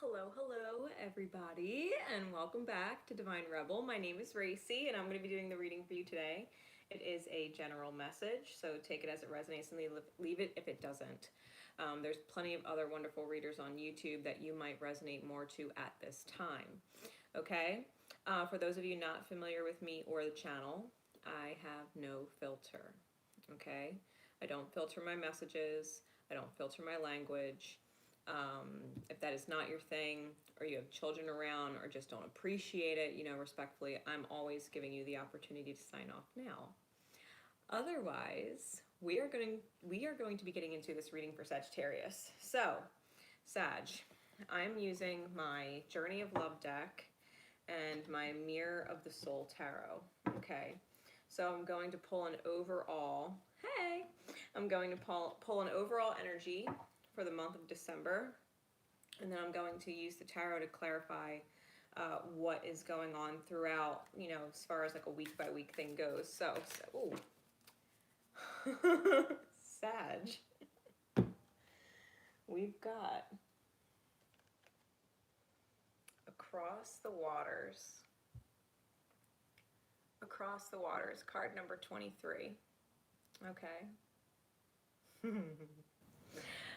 Hello, everybody, and welcome back to Divine Rebel. My name is Racey, and I'm going to be doing the reading for you today. It is a general message, so take it as it resonates and leave it if it doesn't. There's plenty of other wonderful readers on YouTube that you might resonate more to at this time. Okay? For those of you not familiar with me or the channel, I have no filter. Okay? I don't filter my messages, I don't filter my language. If that is not your thing, or you have children around, or just don't appreciate it, respectfully, I'm always giving you the opportunity to sign off now. Otherwise, we are going to be getting into this reading for Sagittarius. So, Sag, I'm using my Journey of Love deck and my Mirror of the Soul tarot. Okay, so I'm going to pull an overall. Hey, I'm going to pull an overall energy for the month of December, and then I'm going to use the tarot to clarify what is going on throughout, as far as like a week by week thing goes. So ooh. Sag, we've got Across the Waters, card number 23. Okay.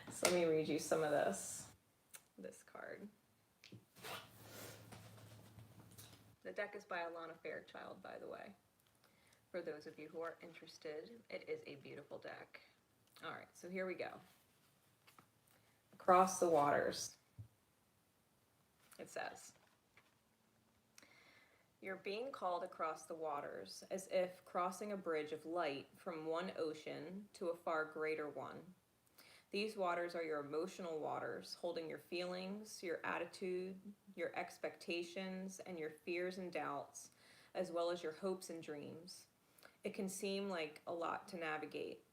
So let me read you some of this card. The deck is by Alana Fairchild, by the way. For those of you who are interested, it is a beautiful deck. All right, so here we go. Across the Waters. It says, "You're being called across the waters, as if crossing a bridge of light from one ocean to a far greater one. These waters are your emotional waters, holding your feelings, your attitude, your expectations, and your fears and doubts, as well as your hopes and dreams. It can seem like a lot to navigate.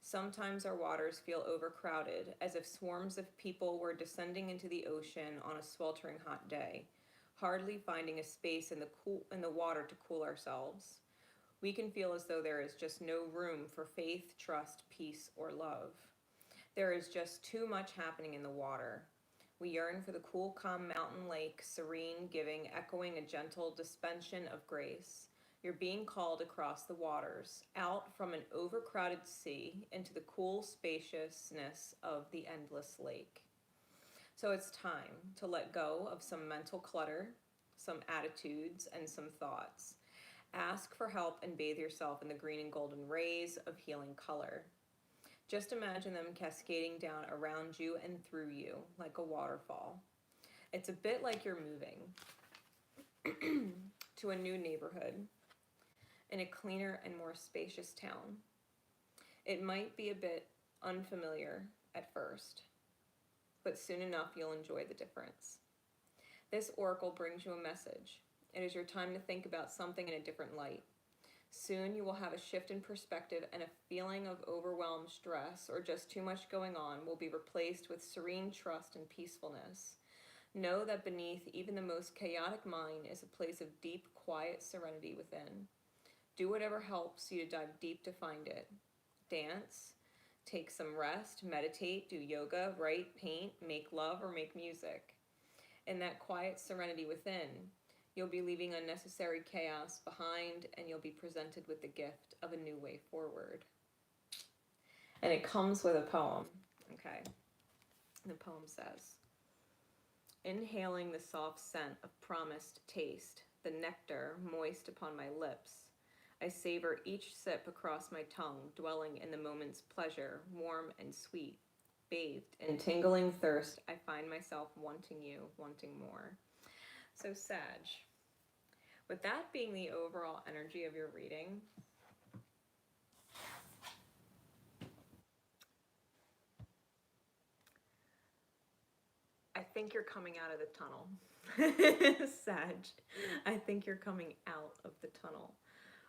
Sometimes our waters feel overcrowded, as if swarms of people were descending into the ocean on a sweltering hot day, hardly finding a space in the water to cool ourselves. We can feel as though there is just no room for faith, trust, peace, or love. There is just too much happening in the water. We yearn for the cool, calm mountain lake, serene, giving, echoing a gentle dispensation of grace. You're being called across the waters, out from an overcrowded sea into the cool spaciousness of the endless lake. So it's time to let go of some mental clutter, some attitudes, and some thoughts. Ask for help and bathe yourself in the green and golden rays of healing color. Just imagine them cascading down around you and through you like a waterfall. It's a bit like you're moving to a new neighborhood in a cleaner and more spacious town. It might be a bit unfamiliar at first, but soon enough you'll enjoy the difference. This oracle brings you a message. It is your time to think about something in a different light. Soon you will have a shift in perspective, and a feeling of overwhelmed stress or just too much going on will be replaced with serene trust and peacefulness. Know that beneath even the most chaotic mind is a place of deep, quiet serenity within. Do whatever helps you to dive deep to find it. Dance, take some rest, meditate, do yoga, write, paint, make love, or make music. In that quiet serenity within, you'll be leaving unnecessary chaos behind, and you'll be presented with the gift of a new way forward." And it comes with a poem. Okay. The poem says, "Inhaling the soft scent of promised taste, the nectar moist upon my lips, I savor each sip across my tongue, dwelling in the moment's pleasure, warm and sweet. Bathed in tingling thirst, I find myself wanting you, wanting more." So, Sag, with that being the overall energy of your reading, I think you're coming out of the tunnel. Sag, I think you're coming out of the tunnel,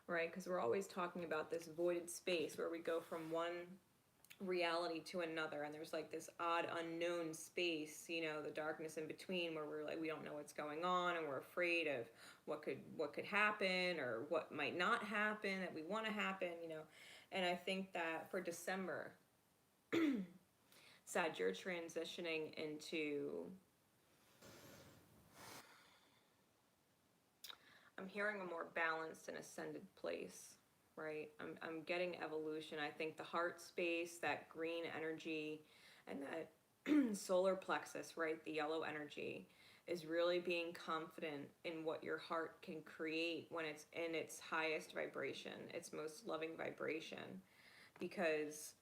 right? Because we're always talking about this voided space where we go from one reality to another, and there's like this odd unknown space, the darkness in between, where we're like, we don't know what's going on, and we're afraid of what could happen or what might not happen that we want to happen. And I think that for December, Sag, you're transitioning into I'm hearing a more balanced and ascended place, right? I'm getting evolution. I think the heart space, that green energy, and that solar plexus, right? The yellow energy is really being confident in what your heart can create when it's in its highest vibration, its most loving vibration, because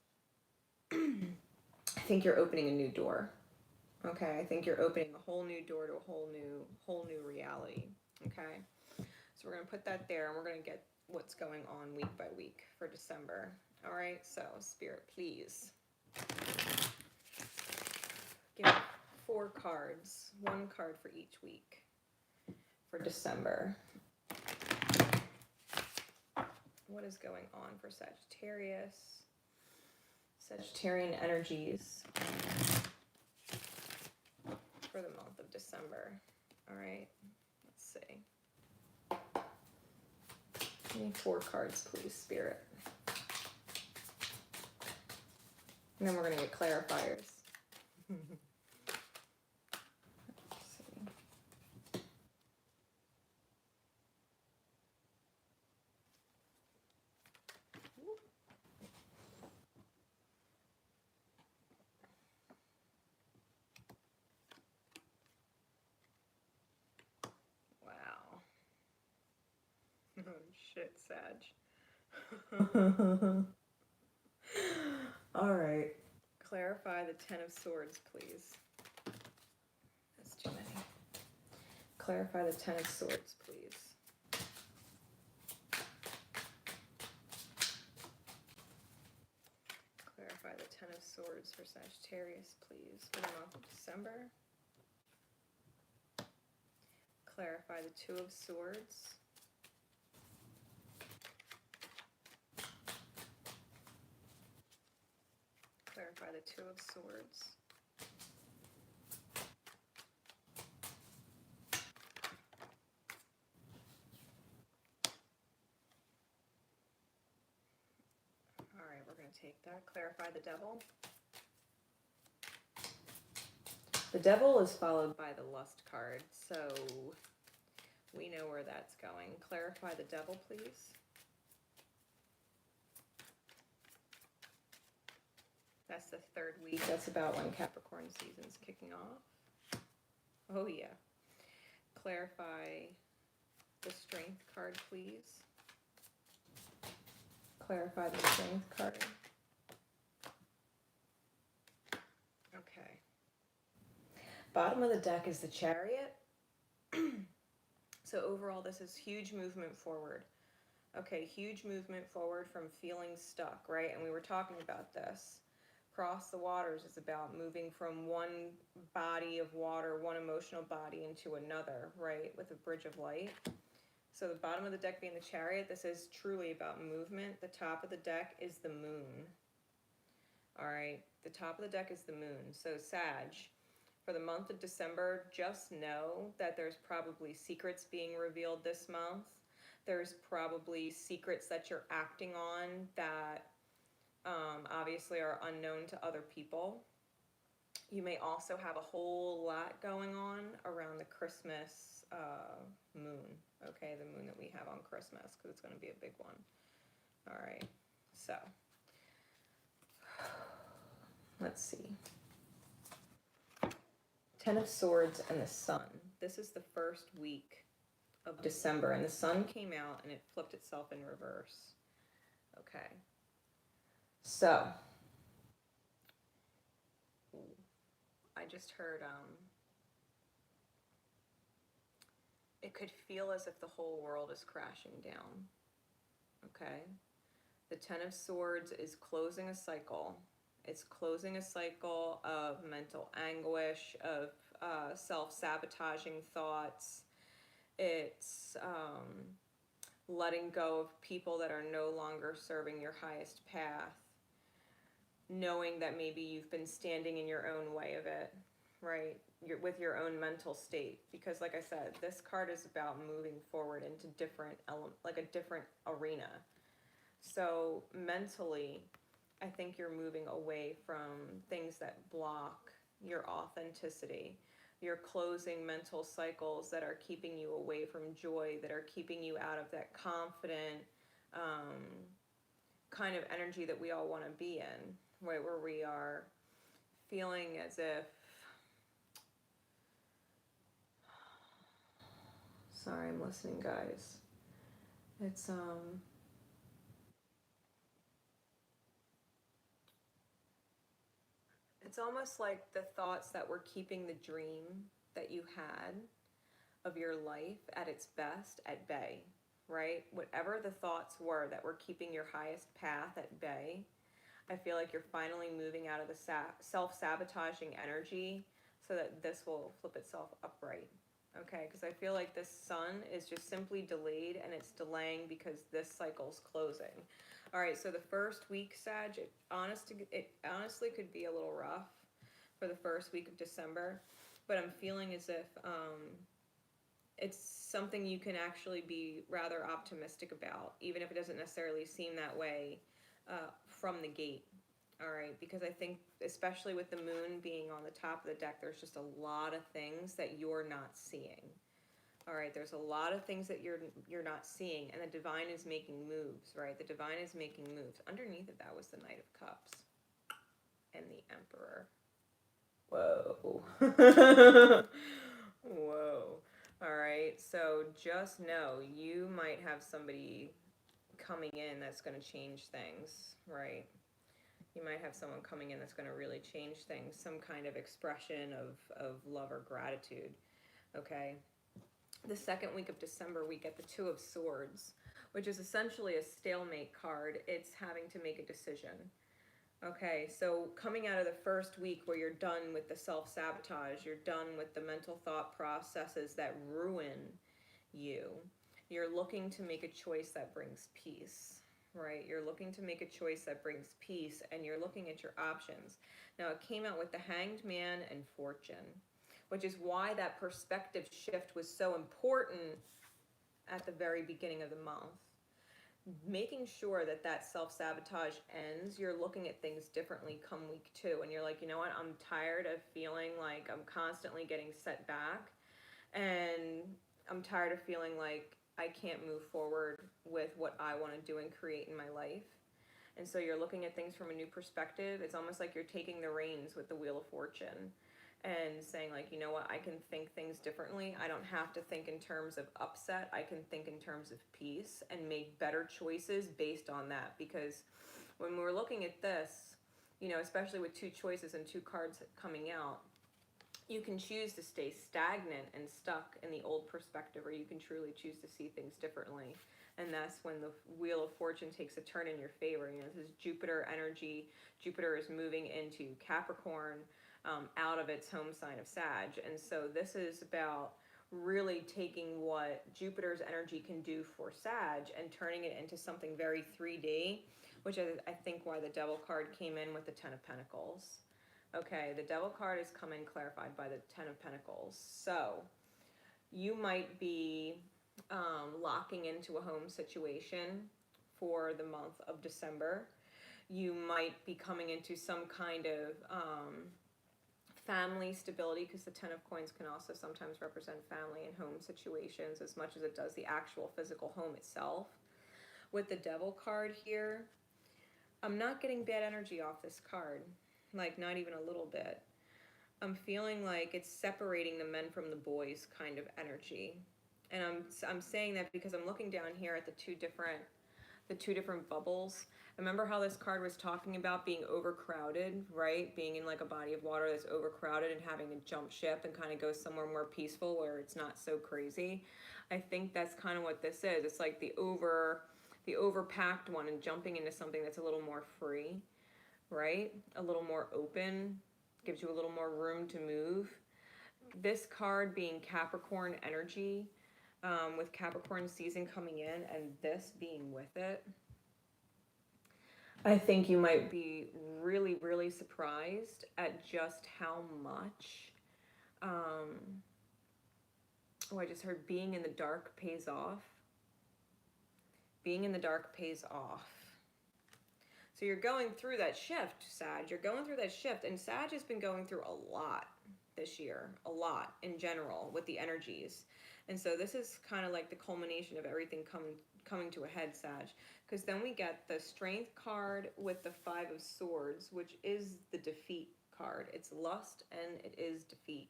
I think you're opening a new door. Okay, I think you're opening a whole new door to a whole new reality. Okay, so we're gonna put that there, and we're gonna get what's going on week by week for December. All right, so Spirit, please give me 4 cards, 1 card for each week for December. What is going on for Sagittarius? Sagittarian energies for the month of December. All right, let's see. Give me 4 cards, please, Spirit. And then we're going to get clarifiers. Let's see. Wow. Oh, shit, Sag. All right. Clarify the 10 of Swords, please. That's too many. Clarify the 10 of Swords, please. Clarify the 10 of Swords for Sagittarius, please, for the month of December. Clarify the 2 of Swords. Clarify the 2 of Swords. All right, we're going to take that. Clarify the Devil. The Devil is followed by the Lust card, so we know where that's going. Clarify the Devil, please. That's the 3rd week. That's about when Capricorn season's kicking off. Oh, yeah. Clarify the Strength card, please. Clarify the Strength card. Okay. Bottom of the deck is the Chariot. So overall, this is huge movement forward. Okay, huge movement forward from feeling stuck, right? And we were talking about this. Cross the waters is about moving from one body of water, one emotional body into another, right? With a bridge of light. So the bottom of the deck being the Chariot, this is truly about movement. The top of the deck is the Moon. All right, the top of the deck is the Moon. So Sag, for the month of December, just know that there's probably secrets being revealed this month. There's probably secrets that you're acting on that obviously are unknown to other people. You may also have a whole lot going on around the Christmas moon, okay, the moon that we have on Christmas, because it's going to be a big one. All right, so let's see. 10 of Swords and the Sun. This is the first week of December, and the Sun came out and it flipped itself in reverse. Okay. So, I just heard, it could feel as if the whole world is crashing down. Okay. The 10 of Swords is closing a cycle. It's closing a cycle of mental anguish, of self-sabotaging thoughts. It's letting go of people that are no longer serving your highest path. Knowing that maybe you've been standing in your own way of it, right? With your own mental state. Because like I said, this card is about moving forward into different like a different arena. So mentally, I think you're moving away from things that block your authenticity. You're closing mental cycles that are keeping you away from joy, that are keeping you out of that confident kind of energy that we all want to be in, right? Where we are feeling as if, sorry, I'm listening, guys. It's almost like the thoughts that were keeping the dream that you had of your life at its best at bay, right? Whatever the thoughts were that were keeping your highest path at bay, I feel like you're finally moving out of the self-sabotaging energy so that this will flip itself upright. Okay, because I feel like this sun is just simply delayed, and it's delaying because this cycle's closing. All right, so the first week, Sag, it honestly could be a little rough for the first week of December, but I'm feeling as if it's something you can actually be rather optimistic about, even if it doesn't necessarily seem that way from the gate. All right, because I think, especially with the moon being on the top of the deck, there's just a lot of things that you're not seeing. All right, there's a lot of things that you're not seeing, and the divine is making moves, right? The divine is making moves. Underneath it, that was the Knight of Cups and the Emperor. Whoa. Whoa. All right, so just know you might have somebody coming in that's going to change things, right? You might have someone coming in that's going to really change things, some kind of expression of love or gratitude, okay? The second week of December, we get the Two of Swords, which is essentially a stalemate card. It's having to make a decision. Okay, so coming out of the first week where you're done with the self-sabotage, you're done with the mental thought processes that ruin you, you're looking to make a choice that brings peace, right? You're looking to make a choice that brings peace, and you're looking at your options. Now, it came out with the Hanged Man and Fortune, which is why that perspective shift was so important at the very beginning of the month. Making sure that that self-sabotage ends, you're looking at things differently come week 2, and you're like, you know what, I'm tired of feeling like I'm constantly getting set back, and I'm tired of feeling like I can't move forward with what I want to do and create in my life. And so you're looking at things from a new perspective. It's almost like you're taking the reins with the Wheel of Fortune and saying, like, you know what, I can think things differently. I don't have to think in terms of upset. I can think in terms of peace and make better choices based on that. Because when we're looking at this, you know, especially with 2 choices and 2 cards coming out, you can choose to stay stagnant and stuck in the old perspective, or you can truly choose to see things differently. And that's when the Wheel of Fortune takes a turn in your favor. You know, this is Jupiter energy. Jupiter is moving into Capricorn, out of its home sign of Sag. And so this is about really taking what Jupiter's energy can do for Sag and turning it into something very 3D, which I think why the Devil card came in with the 10 of Pentacles. Okay, the Devil card is coming clarified by the 10 of Pentacles. So you might be locking into a home situation for the month of December. You might be coming into some kind of family stability, because the 10 of Coins can also sometimes represent family and home situations as much as it does the actual physical home itself. With the Devil card here, I'm not getting bad energy off this card, like not even a little bit. I'm feeling like it's separating the men from the boys kind of energy. And I'm saying that because I'm looking down here at the two different bubbles. Remember how this card was talking about being overcrowded, right? Being in like a body of water that's overcrowded and having to jump ship and kind of go somewhere more peaceful where it's not so crazy. I think that's kind of what this is. It's like the overpacked one and jumping into something that's a little more free, right? A little more open, gives you a little more room to move. This card being Capricorn energy, with Capricorn season coming in and this being with it, I think you might be really, really surprised at just how much, I just heard being in the dark pays off. Being in the dark pays off. So you're going through that shift, Sag. You're going through that shift, and Sag has been going through a lot. this year, a lot in general with the energies. And so this is kind of like the culmination of everything coming to a head, Sag. Because then we get the Strength card with the Five of Swords, which is the defeat card. It's lust and it is defeat.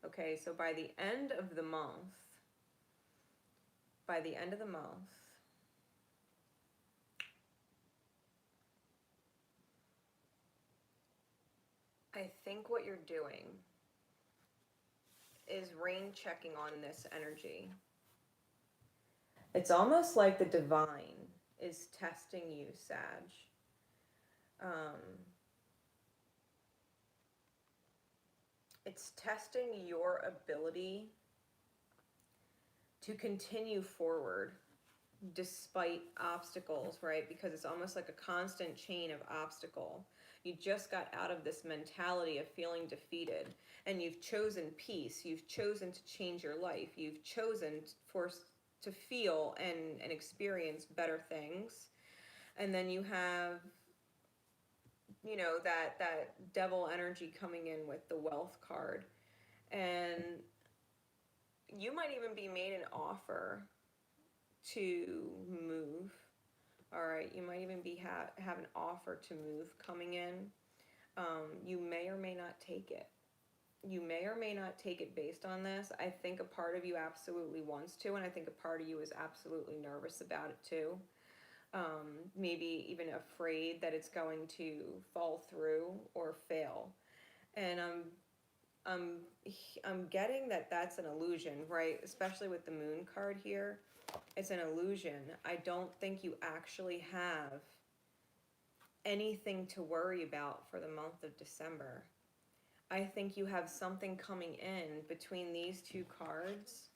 Okay, so by the end of the month, I think what you're doing is rain checking on this energy. It's almost like the divine is testing you, Sag. It's testing your ability to continue forward despite obstacles, right? Because it's almost like a constant chain of obstacle. You just got out of this mentality of feeling defeated, and you've chosen peace. You've chosen to change your life. You've chosen to feel and experience better things. And then you have, you know, that devil energy coming in with the wealth card. And you might even be made an offer to move. All right, you might even be have an offer to move coming in. You may or may not take it. You may or may not take it based on this. I think a part of you absolutely wants to, and I think a part of you is absolutely nervous about it too. Maybe even afraid that it's going to fall through or fail. And I'm getting that that's an illusion, right? Especially with the Moon card here. It's an illusion. I don't think you actually have anything to worry about for the month of December. I think you have something coming in between these two cards.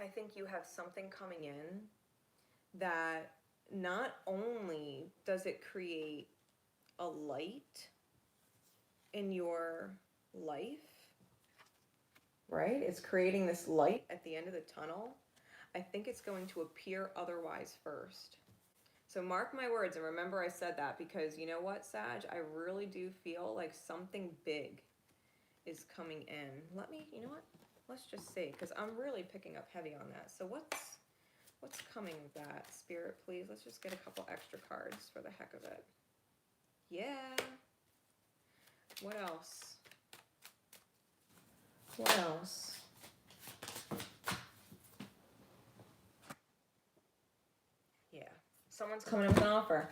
I think you have something coming in that not only does it create a light in your life, right? It's creating this light at the end of the tunnel. I think it's going to appear otherwise first. So mark my words, and remember I said that because you know what, Sag? I really do feel like something big is coming in. You know what? Let's just see, because I'm really picking up heavy on that. So what's coming with that? Spirit, please. Let's just get a couple extra cards for the heck of it. Yeah. What else? What else? Yeah. Someone's coming in with an offer.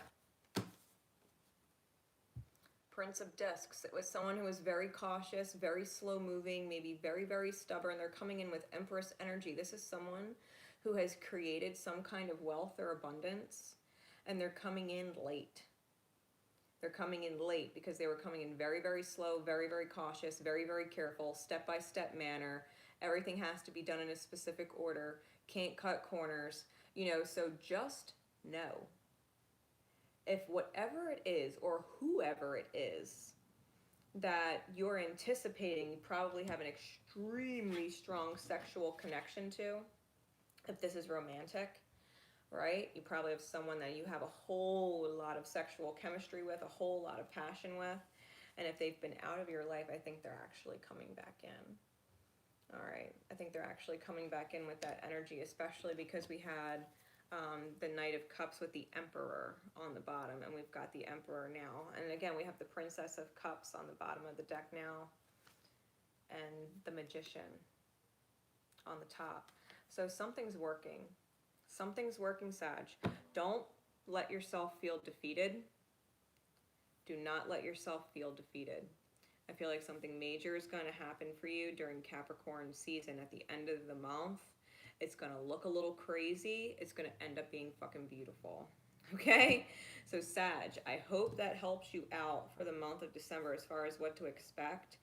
Prince of Discs. It was someone who was very cautious, very slow moving, maybe very, very stubborn. They're coming in with Empress energy. This is someone who has created some kind of wealth or abundance, and they're coming in late. They're coming in late because they were coming in very, very slow, very, very cautious, very, very careful, step-by-step manner. Everything has to be done in a specific order. Can't cut corners. You know, so just know, if whatever it is or whoever it is that you're anticipating, you probably have an extremely strong sexual connection to, if this is romantic, right? You probably have someone that you have a whole lot of sexual chemistry with, a whole lot of passion with. And if they've been out of your life, I think they're actually coming back in. All right. I think they're actually coming back in with that energy, especially because we had the Knight of Cups with the Emperor on the bottom, and we've got the Emperor now. And again, we have the Princess of Cups on the bottom of the deck now, and the Magician on the top. So something's working. Something's working, Sag. Don't let yourself feel defeated. Do not let yourself feel defeated. I feel like something major is going to happen for you during Capricorn season at the end of the month. It's going to look a little crazy. It's going to end up being fucking beautiful. Okay? So Sag, I hope that helps you out for the month of December as far as what to expect.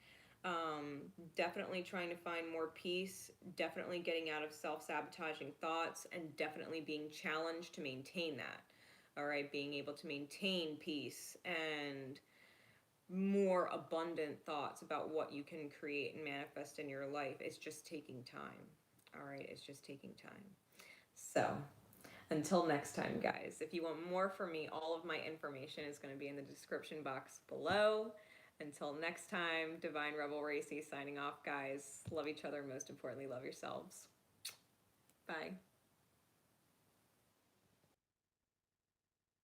Definitely trying to find more peace, definitely getting out of self-sabotaging thoughts, and definitely being challenged to maintain that. All right, being able to maintain peace and more abundant thoughts about what you can create and manifest in your life. It's just taking time. All right, it's just taking time. So until next time, guys, if you want more from me, all of my information is going to be in the description box below. Until next time, Divine Rebel Racey signing off, guys. Love each other. Most importantly, love yourselves. Bye.